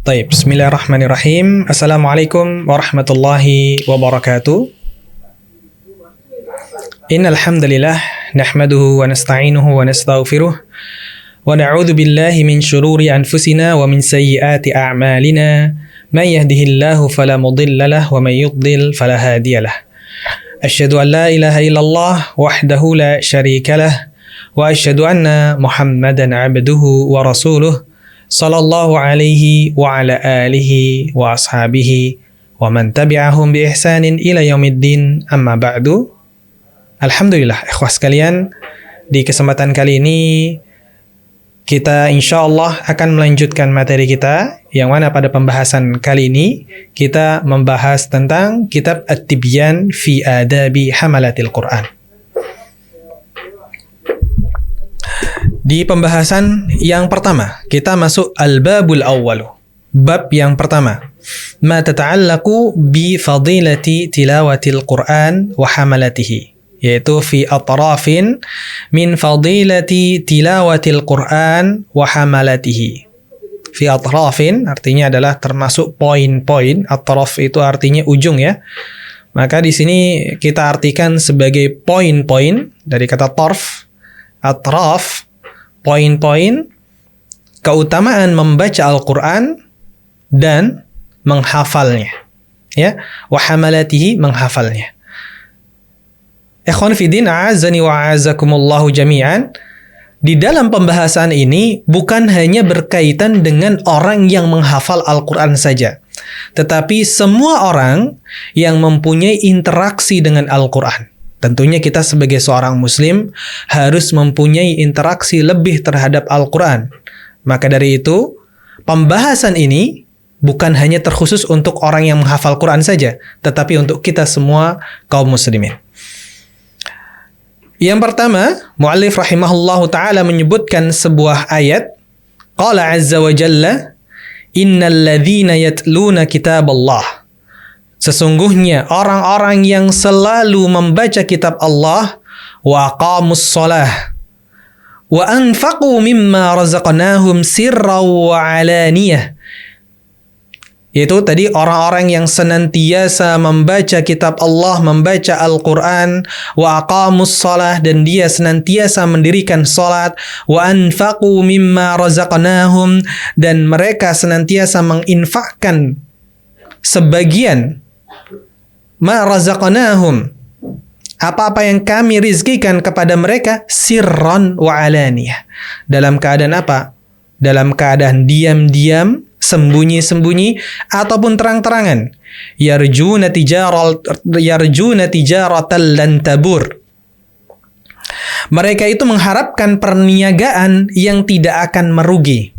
Taib, bismillahirrahmanirrahim. Assalamualaikum warahmatullahi wabarakatuh. Innal hamdalillah nahmaduhu wa nasta'inuhu wa nastaghfiruh wa na'udzu billahi min shururi anfusina wa min sayyiati a'malina. May yahdihillahu fala mudhillalah wa may yudlil fala hadiyalah. Asyhadu an la ilaha illallah wahdahu la syarikalah wa asyhadu anna Muhammadan 'abduhu wa rasuluh. Sallallahu alaihi wa ala alihi wa ashabihi wa man tabi'ahum bi ihsanin ila yaumiddin, amma ba'du. Alhamdulillah, ikhwah sekalian, di kesempatan kali ini kita insyaallah akan melanjutkan materi kita, yang mana pada pembahasan kali ini kita membahas tentang kitab At-Tibyan fi Adabi Hamalatil Quran. Di pembahasan yang pertama, kita masuk al-babul awwalu. Bab yang pertama, ma tata'allaqu bi fadilati tilawatil Qur'an wa hamalatihi, yaitu fi atrafin min fadilati tilawatil Qur'an wa hamalatihi. Fi atrafin artinya adalah termasuk poin-poin. Atraf itu artinya ujung ya. Maka di sini kita artikan sebagai poin-poin dari kata tarf. Atraf, poin-poin keutamaan membaca Al-Quran dan menghafalnya, ya, wa hamalatihi, menghafalnya. Ikhwan fiddin, a'azzani wa a'azzakumullahu jami'an. Di dalam pembahasan ini bukan hanya berkaitan dengan orang yang menghafal Al-Quran saja, tetapi semua orang yang mempunyai interaksi dengan Al-Quran. Tentunya kita sebagai seorang muslim harus mempunyai interaksi lebih terhadap Al-Quran. Maka dari itu, pembahasan ini bukan hanya terkhusus untuk orang yang menghafal Quran saja, tetapi untuk kita semua kaum muslimin. Yang pertama, mu'allif rahimahullahu ta'ala menyebutkan sebuah ayat. Qala azza wa jalla, innal ladhina yatluna kitab Allah. Sesungguhnya orang-orang yang selalu membaca kitab Allah, wa aqamus shalah wa anfaqu mimma razaqnahum sirran wa alaniyah, yaitu tadi orang-orang yang senantiasa membaca kitab Allah, membaca Al-Quran, wa aqamus shalah, dan dia senantiasa mendirikan salat, wa anfaqu mimma razaqnahum, dan mereka senantiasa menginfakkan sebagian ma razaqnahum, apa-apa yang kami rizkikan kepada mereka, sirran wa alaniyah, dalam keadaan apa? Dalam keadaan diam-diam, sembunyi-sembunyi, ataupun terang-terangan. Yarjuna tijaratan lan tabur. Mereka itu mengharapkan perniagaan yang tidak akan merugi.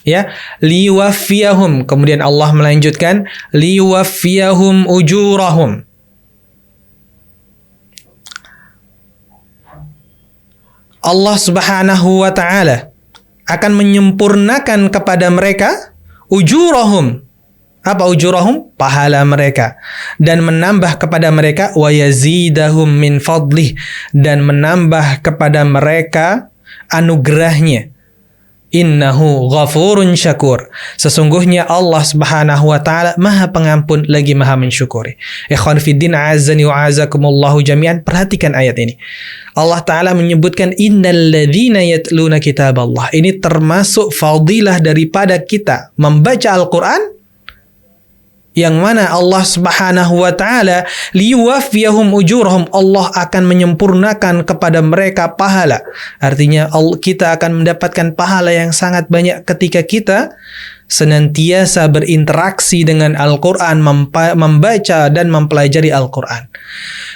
Ya, liwaffiyahum, kemudian Allah melanjutkan liwaffiyahum ujurahum. Allah Subhanahu wa ta'ala akan menyempurnakan kepada mereka ujurahum. Apa ujurahum? Pahala mereka, dan menambah kepada mereka wa yazidahum min fadlih, dan menambah kepada mereka anugerahnya. Innahu ghafurun syakur. Sesungguhnya Allah Subhanahu wa ta'ala Maha Pengampun lagi Maha Mensyukuri. Ikhwan fiddin, a'azzani wa a'azzakumullahu jami'an. Perhatikan ayat ini. Allah Ta'ala menyebutkan innal ladzina yatluna kitab Allah. Ini termasuk fadilah daripada kita membaca Al-Quran, yang mana Allah Subhanahu wa ta'ala liwafiyahum ujurahum, Allah akan menyempurnakan kepada mereka pahala. Artinya kita akan mendapatkan pahala yang sangat banyak ketika kita senantiasa berinteraksi dengan Al-Quran, membaca dan mempelajari Al-Quran.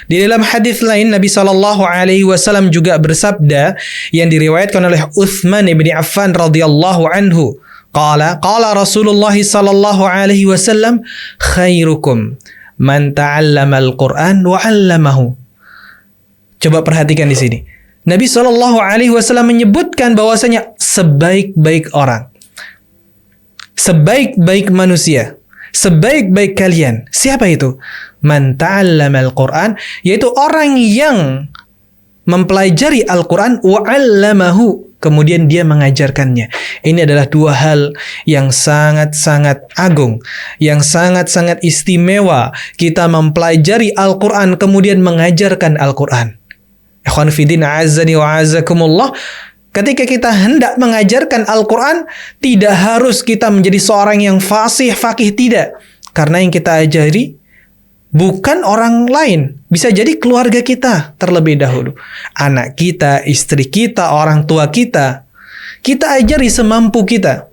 Di dalam hadis lain, Nabi SAW juga bersabda, yang diriwayatkan oleh Utsman bin Affan radhiyallahu anhu. Qala Rasulullah sallallahu alaihi wasallam, khairukum man ta'allama al-Qur'an wa 'allamahu. Coba perhatikan di sini. Nabi sallallahu alaihi wasallam menyebutkan bahwasanya sebaik-baik orang, sebaik-baik manusia, sebaik-baik kalian. Siapa itu? Man ta'allama al-Qur'an, yaitu orang yang mempelajari Al-Quran, wa 'allamahu, kemudian dia mengajarkannya. Ini adalah dua hal yang sangat-sangat agung, yang sangat-sangat istimewa. Kita mempelajari Al-Quran, kemudian mengajarkan Al-Quran. Ikhwan Fidin, a'azzani wa a'azzakumullah. Ketika kita hendak mengajarkan Al-Quran, tidak harus kita menjadi seorang yang fasih, faqih, tidak. Karena yang kita ajari bukan orang lain. Bisa jadi keluarga kita terlebih dahulu. Anak kita, istri kita, orang tua kita. Kita ajari semampu kita.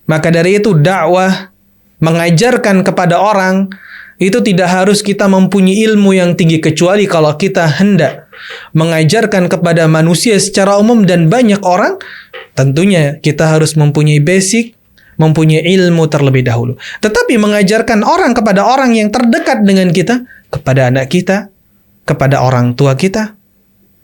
Maka dari itu dakwah, mengajarkan kepada orang, itu tidak harus kita mempunyai ilmu yang tinggi. Kecuali kalau kita hendak mengajarkan kepada manusia secara umum dan banyak orang, tentunya kita harus mempunyai basic, mempunyai ilmu terlebih dahulu. Tetapi mengajarkan orang kepada orang yang terdekat dengan kita, kepada anak kita, kepada orang tua kita,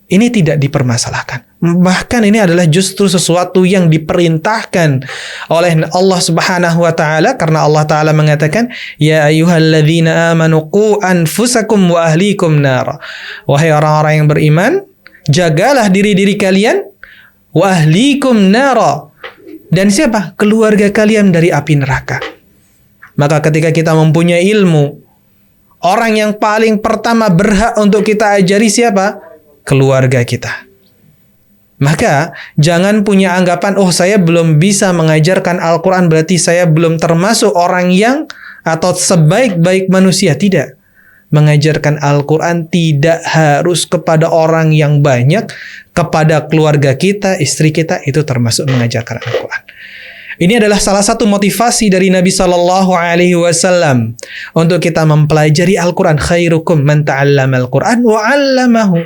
ini tidak dipermasalahkan. Bahkan ini adalah justru sesuatu yang diperintahkan oleh Allah Subhanahu wa taala, karena Allah taala mengatakan, ya ayyuhalladzina amanu qu anfusakum wa ahlikum nar. Wahai orang-orang yang beriman, jagalah diri-diri kalian, wa ahlikum nar. Dan siapa? Keluarga kalian dari api neraka. Maka ketika kita mempunyai ilmu, orang yang paling pertama berhak untuk kita ajari siapa? Keluarga kita. Maka jangan punya anggapan, oh saya belum bisa mengajarkan Al-Quran, berarti saya belum termasuk orang yang atau sebaik-baik manusia. Tidak. Mengajarkan Al-Quran tidak harus kepada orang yang banyak, kepada keluarga kita, istri kita, itu termasuk mengajarkan Al-Quran. Ini adalah salah satu motivasi dari Nabi Shallallahu Alaihi Wasallam untuk kita mempelajari Al-Quran. Khairukum man ta'allama Al-Quran wa 'allamahu.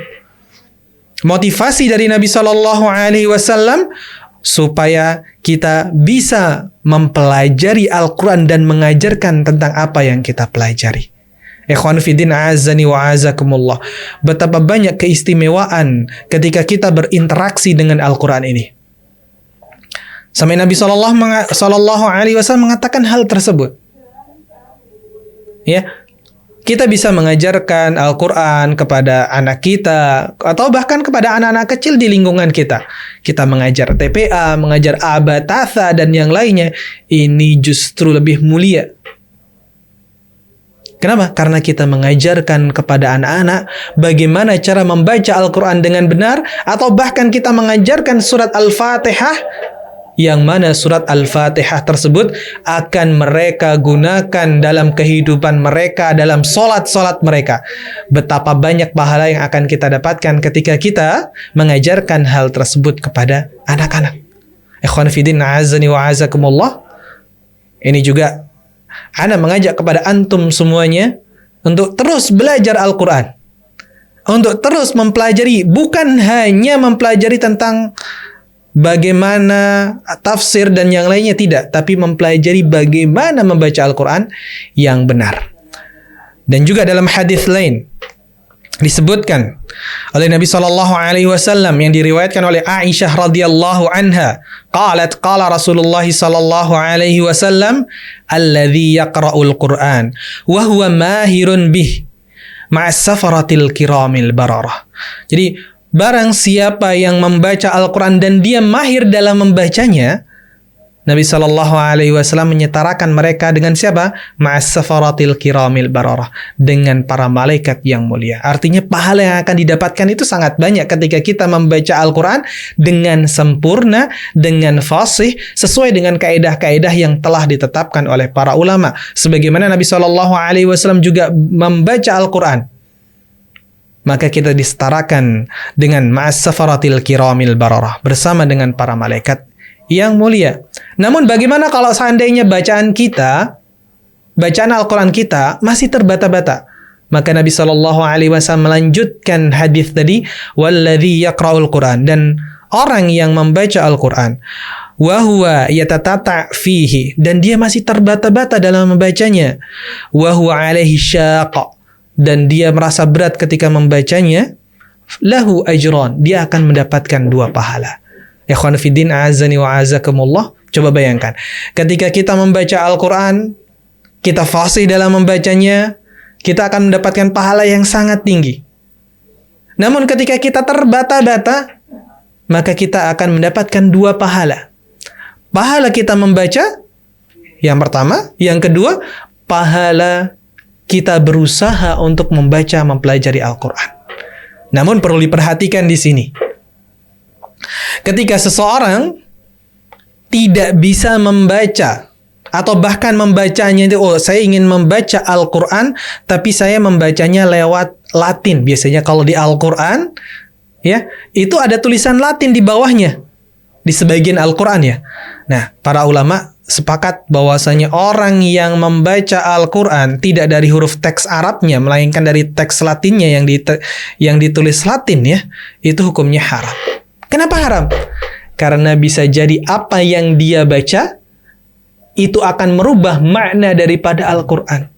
Motivasi dari Nabi Shallallahu Alaihi Wasallam supaya kita bisa mempelajari Al-Quran dan mengajarkan tentang apa yang kita pelajari. Ikhwan Fidin, a'azzani wa a'azzakumullah. Betapa banyak keistimewaan ketika kita berinteraksi dengan Al-Quran ini. Sampai Nabi Sallallahu Alaihi Wasallam mengatakan hal tersebut. Ya, kita bisa mengajarkan Al-Quran kepada anak kita, atau bahkan kepada anak-anak kecil di lingkungan kita. Kita mengajar TPA, mengajar abatatha, dan yang lainnya. Ini justru lebih mulia. Kenapa? Karena kita mengajarkan kepada anak-anak bagaimana cara membaca Al-Quran dengan benar, atau bahkan kita mengajarkan surat Al-Fatihah, yang mana surat Al-Fatihah tersebut akan mereka gunakan dalam kehidupan mereka, dalam solat-solat mereka. Betapa banyak pahala yang akan kita dapatkan ketika kita mengajarkan hal tersebut kepada anak-anak. Ikhwan Fidin, a'azzani wa a'azzakumullah. Ini juga Ana mengajak kepada antum semuanya untuk terus belajar Al-Quran. Untuk terus mempelajari, bukan hanya mempelajari tentang bagaimana tafsir dan yang lainnya, tidak. Tapi mempelajari bagaimana membaca Al-Quran yang benar. Dan juga dalam hadis lain disebutkan oleh Nabi Sallallahu Alaihi Wasallam yang diriwayatkan oleh Aisyah radhiyallahu anha, qalat qala Rasulullah Sallallahu Alaihi Wasallam, alladzi yaqra'ul Qur'an wa huwa mahirun bih ma'as safaratil kiramil bararah. Jadi barang siapa yang membaca Al-Quran dan dia mahir dalam membacanya, Nabi Shallallahu Alaihi Wasallam menyetarakan mereka dengan siapa? Ma'as safaratil kiramil bararah, dengan para malaikat yang mulia. Artinya pahala yang akan didapatkan itu sangat banyak ketika kita membaca Al-Quran dengan sempurna, dengan fasih, sesuai dengan kaedah-kaedah yang telah ditetapkan oleh para ulama. Sebagaimana Nabi Shallallahu Alaihi Wasallam juga membaca Al-Quran, maka kita disetarakan dengan ma'as safaratil kiramil bararah, bersama dengan para malaikat yang mulia. Namun bagaimana kalau seandainya bacaan Al-Quran kita masih terbata-bata? Maka Nabi Shallallahu Alaihi Wasallam melanjutkan hadis tadi, walladzi yaqra'ul Quran, dan orang yang membaca Al-Quran, wa huwa yatatata fihi, dan dia masih terbata-bata dalam membacanya, wa huwa alaihi syaq, dan dia merasa berat ketika membacanya, lahu ajran, dia akan mendapatkan 2 pahala. Ikhwan Fiddin, a'azzani wa a'azzakumullah. Coba bayangkan, ketika kita membaca Al-Quran, kita fasih dalam membacanya, kita akan mendapatkan pahala yang sangat tinggi. Namun ketika kita terbata-bata, maka kita akan mendapatkan 2 pahala. Pahala kita membaca, yang pertama. Yang kedua, pahala kita berusaha untuk membaca, mempelajari Al-Quran. Namun perlu diperhatikan di sini. Ketika seseorang tidak bisa membaca, atau bahkan membacanya itu, saya ingin membaca Al-Quran, tapi saya membacanya lewat Latin. Biasanya kalau di Al-Quran, ya, itu ada tulisan Latin di bawahnya, di sebagian Al-Quran ya. Nah, para ulama sepakat bahwasanya orang yang membaca Al-Quran tidak dari huruf teks Arabnya, melainkan dari teks Latinnya yang ditulis Latin ya, itu hukumnya haram. Kenapa haram? Karena bisa jadi apa yang dia baca itu akan merubah makna daripada Al-Quran.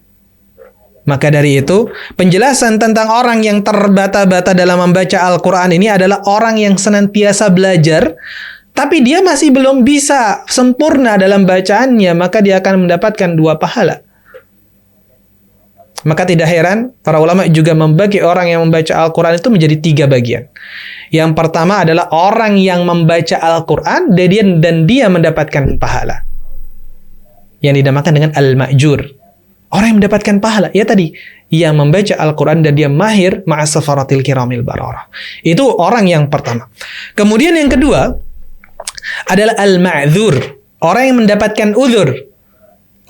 Maka dari itu, penjelasan tentang orang yang terbata-bata dalam membaca Al-Quran ini adalah orang yang senantiasa belajar, tapi dia masih belum bisa sempurna dalam bacaannya, maka dia akan mendapatkan 2 pahala. Maka tidak heran, para ulama juga membagi orang yang membaca Al-Quran itu menjadi 3 bagian. Yang pertama adalah orang yang membaca Al-Quran dan dia mendapatkan pahala, yang dinamakan dengan al-ma'jur. Orang yang mendapatkan pahala, ya tadi, yang membaca Al-Quran dan dia mahir ma'as safaratil kiramil bararah. Itu orang yang pertama. Kemudian yang kedua adalah al-ma'dzur, orang yang mendapatkan uzur.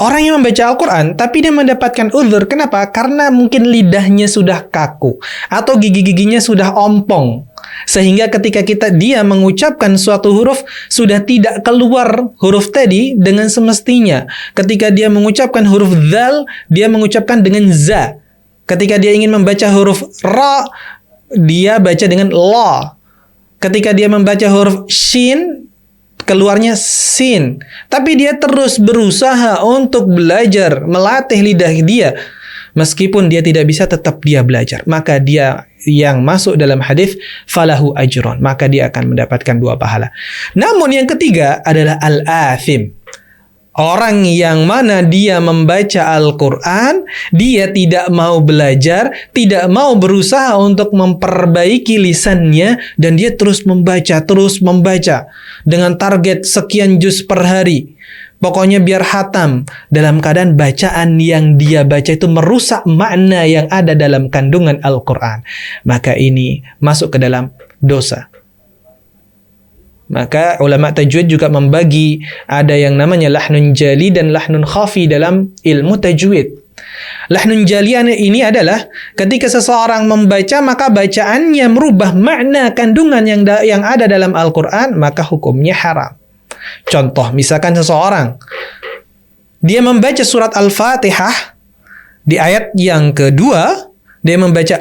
Orang yang membaca Al-Quran, tapi dia mendapatkan uzur. Kenapa? Karena mungkin lidahnya sudah kaku, atau gigi-giginya sudah ompong. Sehingga ketika dia mengucapkan suatu huruf, sudah tidak keluar huruf tadi dengan semestinya. Ketika dia mengucapkan huruf dzal, dia mengucapkan dengan za. Ketika dia ingin membaca huruf ra, dia baca dengan la. Ketika dia membaca huruf shin, keluarnya sin. Tapi dia terus berusaha untuk belajar, melatih lidah dia. Meskipun dia tidak bisa, tetap dia belajar. Maka dia yang masuk dalam hadis falahu ajron, maka dia akan mendapatkan 2 pahala. Namun yang ketiga adalah al-athim. Orang yang mana dia membaca Al-Quran, dia tidak mau belajar, tidak mau berusaha untuk memperbaiki lisannya, dan dia terus membaca dengan target sekian juz per hari. Pokoknya biar khatam, dalam keadaan bacaan yang dia baca itu merusak makna yang ada dalam kandungan Al-Quran. Maka ini masuk ke dalam dosa. Maka ulama tajwid juga membagi, ada yang namanya lahnun jali dan lahnun khafi dalam ilmu tajwid. Lahnun jali ini adalah ketika seseorang membaca, maka bacaannya merubah makna kandungan yang ada dalam Al-Quran, maka hukumnya haram. Contoh, misalkan seseorang dia membaca surat Al-Fatihah, di ayat yang kedua dia membaca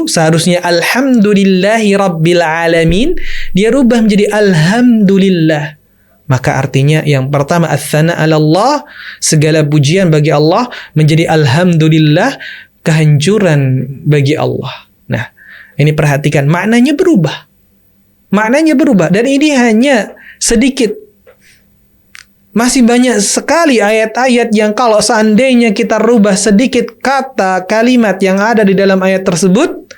seharusnya alhamdulillahi rabbil alamin, dia rubah menjadi alhamdulillah. Maka artinya yang pertama ats-tsana 'ala Allah, segala pujian bagi Allah, menjadi alhamdulillah, kehancuran bagi Allah. Nah, ini perhatikan, maknanya berubah. Dan ini hanya sedikit. Masih banyak sekali ayat-ayat yang kalau seandainya kita rubah sedikit kata, kalimat yang ada di dalam ayat tersebut,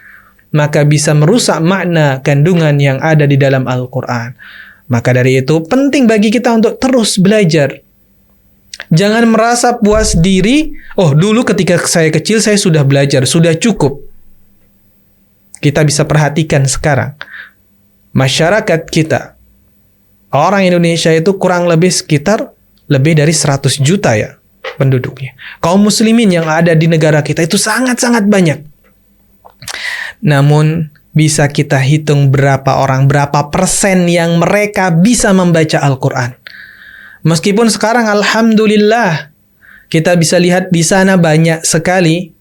maka bisa merusak makna kandungan yang ada di dalam Al-Quran. Maka dari itu penting bagi kita untuk terus belajar. Jangan merasa puas diri, dulu ketika saya kecil saya sudah belajar, sudah cukup. Kita bisa perhatikan sekarang, masyarakat kita, orang Indonesia itu kurang lebih sekitar lebih dari 100 juta ya penduduknya. Kaum muslimin yang ada di negara kita itu sangat-sangat banyak. Namun bisa kita hitung berapa persen yang mereka bisa membaca Al-Quran. Meskipun sekarang alhamdulillah kita bisa lihat di sana banyak sekali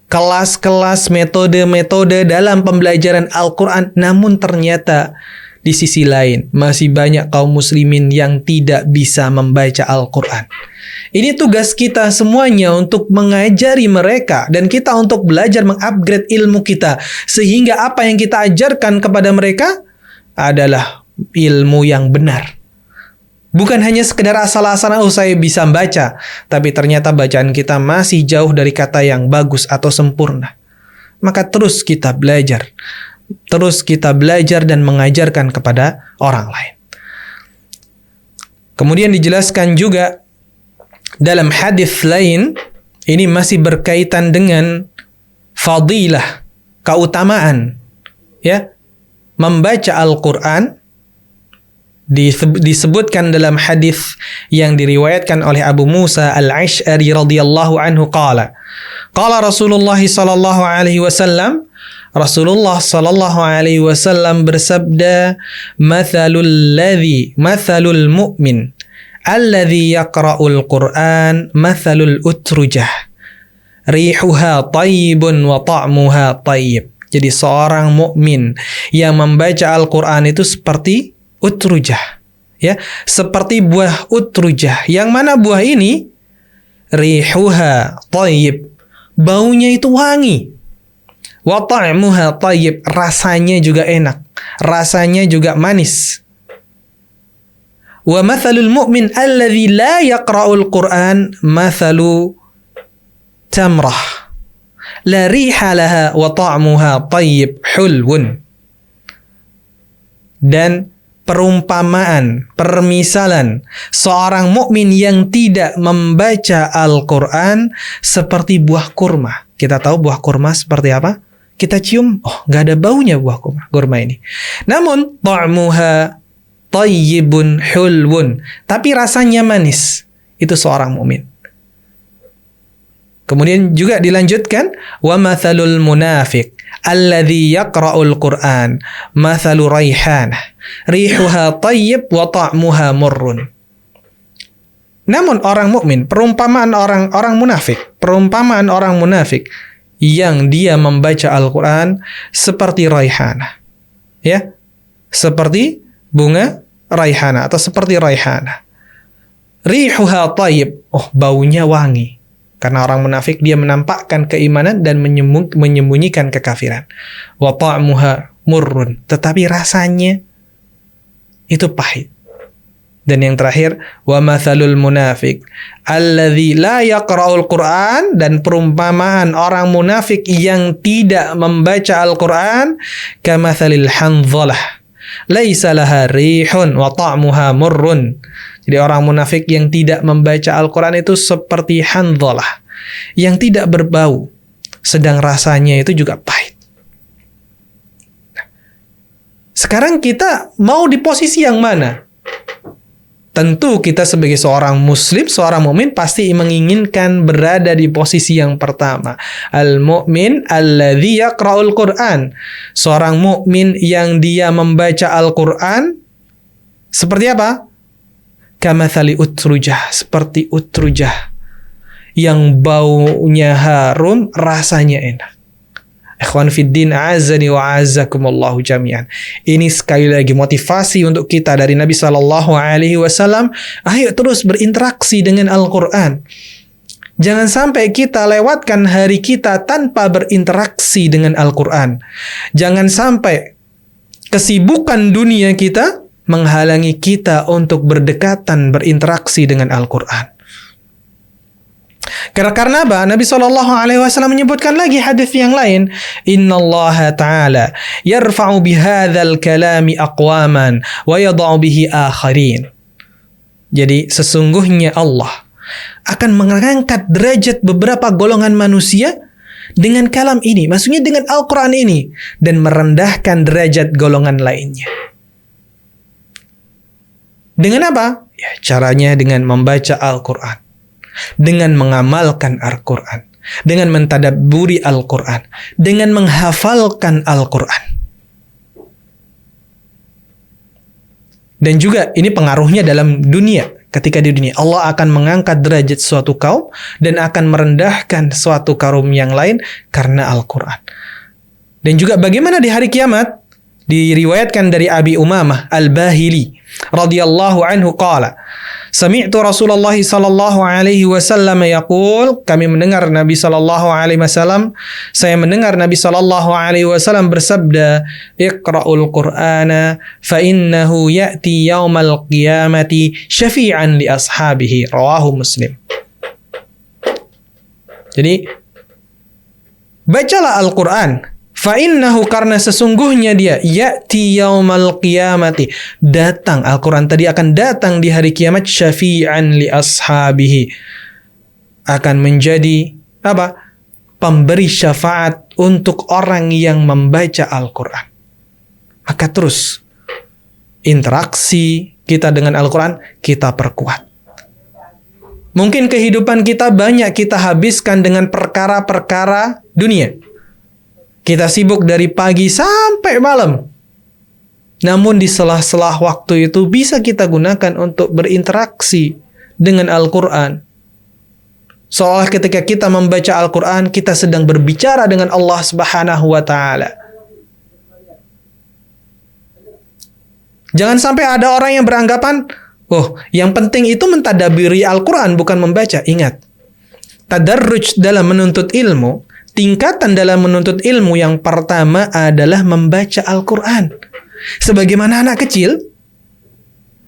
kelas-kelas, metode-metode dalam pembelajaran Al-Quran, namun ternyata di sisi lain masih banyak kaum muslimin yang tidak bisa membaca Al-Quran. Ini tugas kita semuanya untuk mengajari mereka, dan kita untuk belajar mengupgrade ilmu kita, sehingga apa yang kita ajarkan kepada mereka adalah ilmu yang benar. Bukan hanya sekedar asal-asalan, saya bisa baca, tapi ternyata bacaan kita masih jauh dari kata yang bagus atau sempurna. Maka terus kita belajar. terus kita belajar dan mengajarkan kepada orang lain. Kemudian dijelaskan juga dalam hadis lain, ini masih berkaitan dengan fadilah, keutamaan, ya, membaca Al-Quran. Disebutkan dalam hadis yang diriwayatkan oleh Abu Musa Al-Asy'ari radhiyallahu anhu qala Rasulullah sallallahu alaihi wasallam, Rasulullah sallallahu alaihi wasallam bersabda, mathalul mu'min alladhi yaqra'ul Qur'an mathalul utrujah rihuha tayyibun wa ta'muha tayyib. Jadi seorang mukmin yang membaca Al-Qur'an itu seperti utrujah, ya, seperti buah utrujah. Yang mana buah ini rihuha tayyib, baunya itu wangi. Wa ta'muha tayyib, rasanya juga enak, rasanya juga manis. Wa mathalul mu'min alladhi la yaqra'ul Qur'an mathalu tamrah la riha laha wa ta'muha tayyib hulwun. Dan perumpamaan, permisalan seorang mukmin yang tidak membaca Al-Quran seperti buah kurma. Kita tahu buah kurma seperti apa? Kita cium, oh, nggak ada baunya buah kurma ini. Namun ta'muha tayyibun hulwun, tapi rasanya manis. Itu seorang mukmin. Kemudian juga dilanjutkan, wa mathalul munafiq alladhi yaqra'ul Qur'an mathalu raihanah rihuha tayyib wa ta'muha murrun. Namun orang mukmin, perumpamaan orang munafik yang dia membaca Al-Qur'an seperti raihanah, ya, seperti bunga raihanah atau seperti raihanah. Rihuha tayyib, oh, baunya wangi. Karena orang munafik dia menampakkan keimanan dan menyembunyikan kekafiran. Wa ta'muha murrun, tetapi rasanya itu pahit. Dan yang terakhir, wa mathalul munafik alladzi la yaqra'ul Qur'an, dan perumpamaan orang munafik yang tidak membaca Al-Qur'an kamathalil hanzalah laisa laha rihun wa ta'muha murrun. Jadi orang munafik yang tidak membaca Al-Quran itu seperti handhalah, yang tidak berbau, sedang rasanya itu juga pahit. Sekarang kita mau di posisi yang mana? Tentu kita sebagai seorang muslim, seorang mukmin pasti menginginkan berada di posisi yang pertama. Al-mu'min alladzi yaqra'ul Qur'an. Seorang mukmin yang dia membaca Al-Quran seperti apa? Kamathali utrujah, seperti utrujah yang baunya harum, rasanya enak. Ikhwan fiddin, a'azzani wa a'azzakumullahu jami'an. Ini sekali lagi motivasi untuk kita dari Nabi sallallahu alaihi wasallam. Ayo terus berinteraksi dengan Al-Qur'an. Jangan sampai kita lewatkan hari kita tanpa berinteraksi dengan Al-Qur'an. Jangan sampai kesibukan dunia kita menghalangi kita untuk berdekatan, berinteraksi dengan Al-Quran. Karena apa? Nabi SAW menyebutkan lagi hadis yang lain. Inna Allah Ta'ala yarfa'u bihadzal kalami aqwaman wa yada'u bihi akharin. Jadi sesungguhnya Allah akan mengangkat derajat beberapa golongan manusia dengan kalam ini, maksudnya dengan Al-Quran ini, dan merendahkan derajat golongan lainnya. Dengan apa? Ya, caranya dengan membaca Al-Quran, dengan mengamalkan Al-Quran, dengan mentadabburi Al-Quran, dengan menghafalkan Al-Quran. Dan juga ini pengaruhnya dalam dunia. Ketika di dunia, Allah akan mengangkat derajat suatu kaum dan akan merendahkan suatu kaum yang lain karena Al-Quran. Dan juga bagaimana di hari kiamat? Diriwayatkan dari Abi Umamah Al-Bahili radhiyallahu anhu qala, sami'tu Rasulullah sallallahu alaihi wasallam yaqul, kami mendengar Nabi sallallahu alaihi wasallam, saya mendengar Nabi sallallahu alaihi wasallam bersabda, iqra'ul Qur'ana fa innahu ya'ti yaumal qiyamati syafi'an li ashabihi, rawahu Muslim. Jadi bacalah Al-Qur'an, Fa innahu, karena sesungguhnya dia ya'ti yaumal qiyamati, datang, Al-Quran tadi akan datang di hari kiamat, syafi'an li ashabihi, akan menjadi apa? Pemberi syafaat untuk orang yang membaca Al-Quran. Maka terus interaksi kita dengan Al-Quran kita perkuat. Mungkin kehidupan kita banyak kita habiskan dengan perkara-perkara dunia. Kita sibuk dari pagi sampai malam. Namun di sela-sela waktu itu bisa kita gunakan untuk berinteraksi dengan Al-Quran. Seolah ketika kita membaca Al-Quran, kita sedang berbicara dengan Allah Subhanahu wa Ta'ala. Jangan sampai ada orang yang beranggapan, oh, yang penting itu mentadaburi Al-Quran, bukan membaca. Ingat, tadarruj dalam menuntut ilmu, tingkatan dalam menuntut ilmu yang pertama adalah membaca Al-Quran. Sebagaimana anak kecil,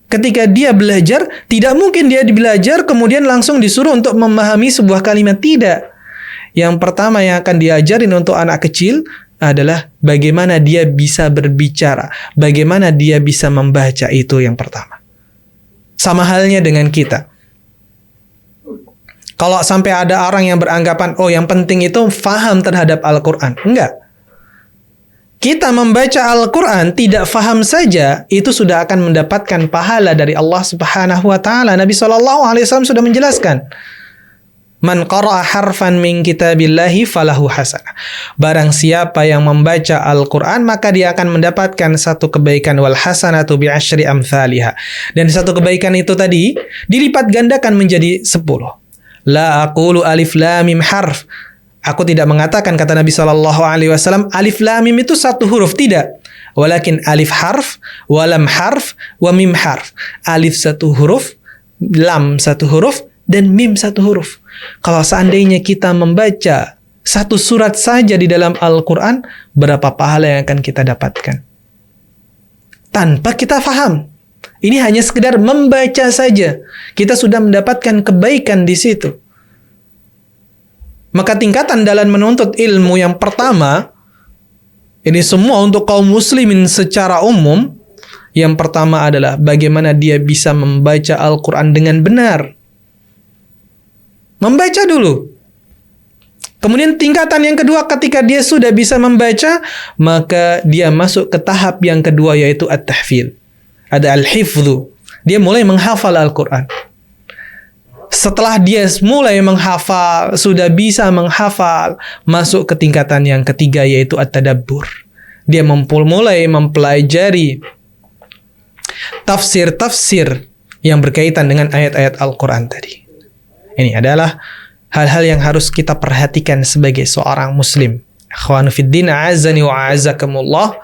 ketika dia belajar, tidak mungkin dia belajar kemudian langsung disuruh untuk memahami sebuah kalimat. Tidak. Yang pertama yang akan diajarin untuk anak kecil adalah bagaimana dia bisa berbicara, bagaimana dia bisa membaca, itu yang pertama. Sama halnya dengan kita. Kalau sampai ada orang yang beranggapan, oh yang penting itu faham terhadap Al-Quran. Enggak. Kita membaca Al-Quran tidak faham saja, itu sudah akan mendapatkan pahala dari Allah Subhanahu wa Ta'ala. Nabi SAW sudah menjelaskan, man qara'a harfan min kitabillahi falahu hasanah. Barang siapa yang membaca Al-Quran, maka dia akan mendapatkan satu kebaikan, wal hasanatu bi'asyri amthaliha. Dan satu kebaikan itu tadi dilipat gandakan menjadi 10. La aqulu alif lam mim harf. Aku tidak mengatakan, kata Nabi SAW, alif lam mim itu satu huruf. Tidak. Walakin alif harf, walam harf, wa mim harf. Alif satu huruf, lam satu huruf, dan mim satu huruf. Kalau seandainya kita membaca satu surat saja di dalam Al-Quran, berapa pahala yang akan kita dapatkan? Tanpa kita faham. Ini hanya sekedar membaca saja. Kita sudah mendapatkan kebaikan di situ. Maka tingkatan dalam menuntut ilmu yang pertama, ini semua untuk kaum muslimin secara umum. Yang pertama adalah bagaimana dia bisa membaca Al-Quran dengan benar. Membaca dulu. Kemudian tingkatan yang kedua, ketika dia sudah bisa membaca, maka dia masuk ke tahap yang kedua, yaitu at-tahfidz. Ada al-hifdzu. Dia mulai menghafal Al-Quran. Setelah dia mulai menghafal, sudah bisa menghafal, masuk ke tingkatan yang ketiga, yaitu at-tadabbur. Dia mulai mempelajari tafsir-tafsir yang berkaitan dengan ayat-ayat Al-Quran tadi. Ini adalah hal-hal yang harus kita perhatikan sebagai seorang muslim. Akhwanu fiddin, a'azzani wa a'azzakumullah.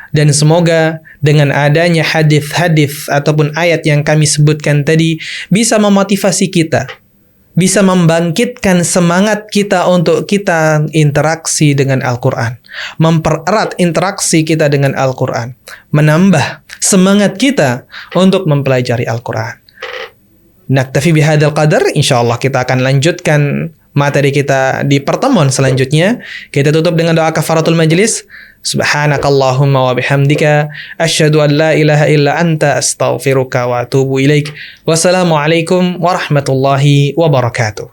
Dan semoga dengan adanya hadis-hadis ataupun ayat yang kami sebutkan tadi bisa memotivasi kita, bisa membangkitkan semangat kita untuk kita interaksi dengan Al-Quran, mempererat interaksi kita dengan Al-Quran, menambah semangat kita untuk mempelajari Al-Quran. Naktafi bihadzal qadar. Insyaallah kita akan lanjutkan materi kita di pertemuan selanjutnya. Kita tutup dengan doa kafaratul majlis. Subhanakallahumma wa bihamdika asyhadu an la ilaha illa anta astaghfiruka wa atubu ilaik. Wassalamualaikum warahmatullahi wabarakatuh.